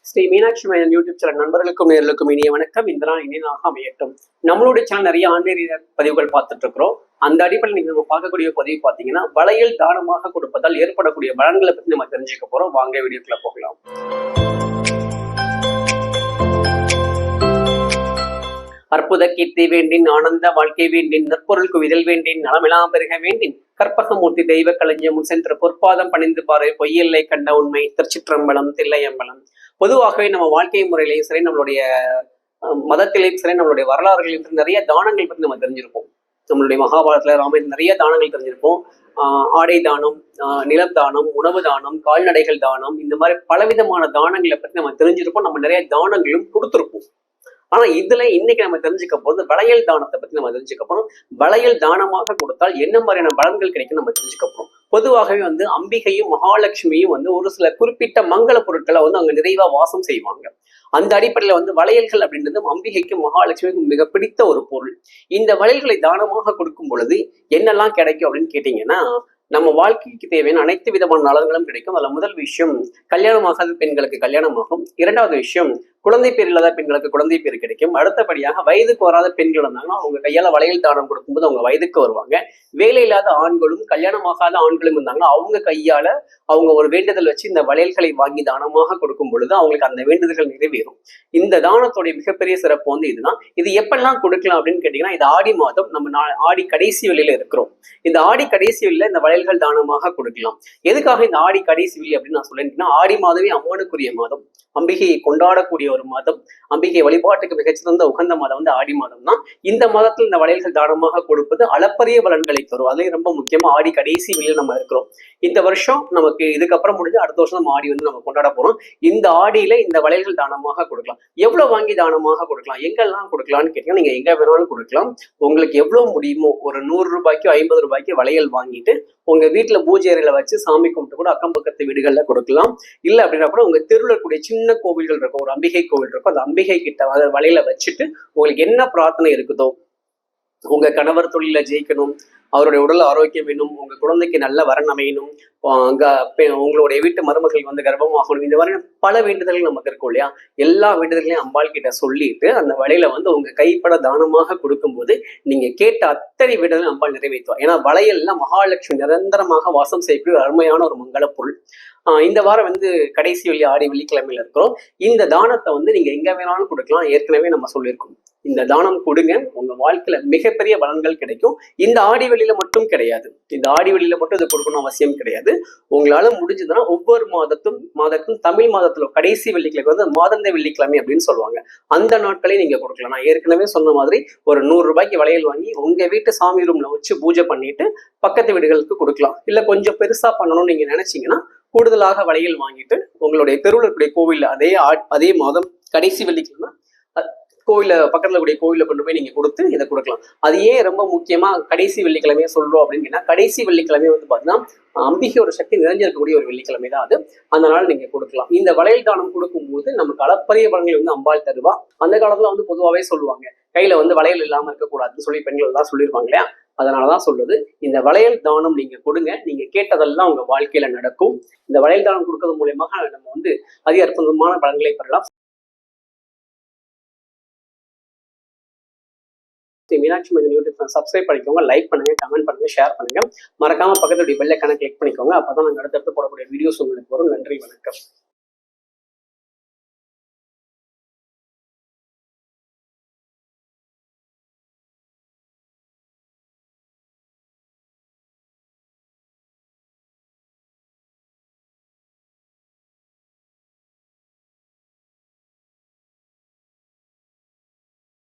Sri Meenakshi மையன் YouTube channel நண்பர்களுக்கும் நேர்களுக்கும் இனிய வணக்கம். இந்த நாள் இனியாக அமையட்டும். நம்மளுடைய சேனல் நிறைய ஆன்மீக பதிவுகள் பார்த்துட்டு இருக்கிறோம். அந்த அடிப்படையில் நீங்க பார்க்கக்கூடிய பதிவு பார்த்தீங்கன்னா, வளையல் தானமாக கொடுப்பதால் ஏற்படக்கூடிய பலன்களை பற்றி நம்ம தெரிஞ்சுக்க போறோம். வாங்க வீடியோக்குள்ள போகலாம். அற்புத கீர்த்தி வேண்டின், ஆனந்த வாழ்க்கை வேண்டின், நற்பொருள் குவிதல் வேண்டின், நலமெல்லாம் பெருக வேண்டின், கற்பகமூர்த்தி தெய்வ களஞ்சியம் சென்ற பொற்பாதம் பணிந்து பாரு, பொய்யில்லை கண்ட உண்மை, திருச்சிற்றம்பலம், தில்லையம்பலம். பொதுவாகவே நம்ம வாழ்க்கை முறையிலையும் சரி, நம்மளுடைய மதத்திலையும் சரி, நம்மளுடைய வரலாறுகளையும் சரி, நிறைய தானங்கள் பற்றி நம்ம தெரிஞ்சிருப்போம். நம்மளுடைய மகாபாரதத்துல ராமாயணம் நிறைய தானங்கள் தெரிஞ்சிருப்போம். ஆடை தானம், நிலம் தானம், உணவு தானம், கால்நடைகள் தானம், இந்த மாதிரி பலவிதமான தானங்களை பற்றி நம்ம தெரிஞ்சிருப்போம். நம்ம நிறைய தானங்களும் கொடுத்துருப்போம். ஆனா இதுல இன்னைக்கு நம்ம தெரிஞ்சுக்க போது வளையல் தானத்தை பத்தி நம்ம தெரிஞ்சுக்க போறோம். வளையல் தானமாக கொடுத்தால் என்ன மாதிரியான பலன்கள் கிடைக்கும் நம்ம தெரிஞ்சுக்க போறோம். பொதுவாகவே அம்பிகையும் மகாலட்சுமியும் ஒரு சில குறிப்பிட்ட மங்கள பொருட்களை அங்க நிறைவா வாசம் செய்வாங்க. அந்த அடிப்படையில வளையல்கள் அப்படின்றது அம்பிகைக்கும் மகாலட்சுமிக்கும் மிக பிடித்த ஒரு பொருள். இந்த வளையல்களை தானமாக கொடுக்கும் பொழுது என்னெல்லாம் கிடைக்கும் அப்படின்னு கேட்டீங்கன்னா, நம்ம வாழ்க்கைக்கு தேவையான அனைத்து விதமான நலன்களும் கிடைக்கும். அதுல முதல் விஷயம், கல்யாணமாகாத பெண்களுக்கு கல்யாணமாகும். இரண்டாவது விஷயம், குழந்தை பேர் இல்லாத பெண்களுக்கு குழந்தை பேர் கிடைக்கும். அடுத்தபடியாக வயதுக்கு வராத பெண்கள் இருந்தாங்கன்னா அவங்க கையால வளையல் தானம் கொடுக்கும்போது அவங்க வயதுக்கு வருவாங்க. வேலை இல்லாத ஆண்களும் கல்யாணமாகாத ஆண்களும் இருந்தாங்கன்னா அவங்க கையால அவங்க ஒரு வேண்டுதல் வச்சு இந்த வளையல்களை வாங்கி தானமாக கொடுக்கும் பொழுது அவங்களுக்கு அந்த வேண்டுதல்கள் நிறைவேறும். இந்த தானத்துடைய மிகப்பெரிய சிறப்பு இதுதான். இது எப்பெல்லாம் கொடுக்கலாம் அப்படின்னு கேட்டீங்கன்னா, இது ஆடி மாதம், நம்ம ஆடி கடைசி வெளியில இருக்கிறோம். இந்த ஆடி கடைசி வெளியில இந்த வளையல்கள் தானமாக கொடுக்கலாம். எதுக்காக இந்த ஆடி கடைசி வெளி அப்படின்னு நான் சொல்லேன்னா, ஆடி மாதமே அம்மனுக்குரிய மாதம், அம்பிகையை கொண்டாடக்கூடிய ஒரு மாதம், அம்பிகை வழிபாட்டுக்கு மிகச்சிறந்த உகந்த மாதம் ஆடி மாதம் தான். இந்த மாதத்தில் இந்த வளையல்கள் தானமாக கொடுப்பது அளப்பரிய பலன்களை தரும். அதே ரொம்ப முக்கியமா ஆடி கடைசி வெளியில் நம்ம இருக்கிறோம். இந்த வருஷம் நமக்கு இதுக்கப்புறம் முடிஞ்சு அடுத்த வருஷம் நம்ம ஆடி நம்ம கொண்டாட போறோம். இந்த ஆடியில இந்த வளையல்கள் தானமாக கொடுக்கலாம். எவ்வளவு வாங்கி தானமாக கொடுக்கலாம், எங்கெல்லாம் கொடுக்கலாம்னு கேட்டீங்கன்னா, நீங்க எங்க வேணாலும் கொடுக்கலாம். உங்களுக்கு எவ்வளவு முடியுமோ ஒரு 100 ரூபாய்க்கு 50 ரூபாய்க்கு வளையல் வாங்கிட்டு உங்க வீட்டுல பூஜை அறையில வச்சு சாமி கும்பிட்டு கூட அக்கம் பக்கத்து வீடுகள்ல கொடுக்கலாம். இல்ல அப்படின்னா கூட உங்க தெருவில் இருக்கக்கூடிய சின்ன கோவில்கள் இருக்கும், ஒரு அம்பிகை கோவில் இருக்கும், அந்த அம்பிகை கிட்ட வலையில வச்சுட்டு உங்களுக்கு என்ன பிரார்த்தனை இருக்குதோ, உங்க கணவர் தொழில ஜெயிக்கணும், அவருடைய உடல் ஆரோக்கியம் வேணும், உங்க குழந்தைக்கு நல்ல வரன் அமையணும், உங்களுடைய வீட்டு மருமகள் கர்ப்பமாகணும், இந்த மாதிரி பல வேண்டுதல்கள் நமக்கு இருக்கும் இல்லையா? எல்லா வேண்டுதல்களையும் அம்பாள் கிட்ட சொல்லிட்டு அந்த வலையில உங்க கைப்பட தானமாக கொடுக்கும்போது நீங்க கேட்ட அத்தனை வேண்டுதல் அம்பாள் நிறைவேற்றுவா. ஏன்னா வளையல்ல மகாலட்சுமி நிரந்தரமாக வாசம் செய்யக்கூடிய அருமையான ஒரு மங்கள பொருள். இந்த வாரம் கடைசி வெள்ளி ஆடி வெள்ளிக்கிழமையில இருக்கிறோம். இந்த தானத்தை நீங்க எங்க வேணாலும் கொடுக்கலாம். ஏற்கனவே நம்ம சொல்லியிருக்கோம், இந்த தானம் கொடுங்க, உங்க வாழ்க்கையில மிகப்பெரிய பலன்கள் கிடைக்கும். இந்த ஆடி வெளியில மட்டும் கிடையாது, இந்த ஆடி வெளியில மட்டும் இதை கொடுக்கணும் அவசியம் கிடையாது. உங்களால முடிஞ்சதுன்னா ஒவ்வொரு மாதத்தும் தமிழ் மாதத்துல கடைசி வெள்ளிக்கிழமை மாதந்த வெள்ளிக்கிழமை அப்படின்னு சொல்லுவாங்க, அந்த நாட்களே நீங்க கொடுக்கலாம். நான் ஏற்கனவே சொன்ன மாதிரி ஒரு 100 ரூபாய்க்கு வளையல் வாங்கி உங்க வீட்டு சாமி ரூம்ல வச்சு பூஜை பண்ணிட்டு பக்கத்து வீடுகளுக்கு கொடுக்கலாம். இல்ல கொஞ்சம் பெருசா பண்ணணும்னு நீங்க நினைச்சீங்கன்னா கூடுதலாக வளையல் வாங்கிட்டு உங்களுடைய தெருவில் இருக்கக்கூடிய கோவில்ல அதே மாதம் கடைசி வெள்ளிக்கிழமை கோவில பக்கத்துல கூடிய கோவில கொண்டு போய் நீங்க கொடுத்து இதை கொடுக்கலாம். அது ஏன் ரொம்ப முக்கியமா கடைசி வெள்ளிக்கிழமையை சொல்றோம் அப்படின்னா, கடைசி வெள்ளிக்கிழமை பாத்தீங்கன்னா அம்பிகையோட சக்தி நிறைஞ்சிருக்கக்கூடிய ஒரு வெள்ளிக்கிழமை தான் அது. அதனால நீங்க கொடுக்கலாம். இந்த வளையல் தானம் கொடுக்கும் போது நமக்கு அளப்பரிய பலன்கள் அம்பாள் தருவா. அந்த காலத்துல பொதுவாகவே சொல்லுவாங்க, கையில வளையல் இல்லாம இருக்கக்கூடாதுன்னு சொல்லி பெண்கள் எல்லாம் சொல்லியிருப்பாங்க இல்லையா? அதனாலதான் சொல்லுது, இந்த வளையல் தானம் நீங்க கொடுங்க, நீங்க கேட்டதெல்லாம் உங்க வாழ்க்கையில நடக்கும். இந்த வளையல் தானம் கொடுக்கறது மூலியமாக நம்ம அதிக அற்புதமான பலன்களை பெறலாம். மீனாட்சி மையன் யூடியூப் சப்ஸ்கிரைப் பண்ணிக்கோங்க, லைக் பண்ணுங்க, கமெண்ட் பண்ணுங்க, ஷேர் பண்ணுங்க. மறக்காம பக்கத்துடைய பெல் ஐகானை கிளிக் பண்ணிக்கோங்க. அப்பதான் நாங்க அடுத்தடுத்து போடக்கூடிய வீடியோஸ் உங்களுக்கு வரும். நன்றி, வணக்கம்.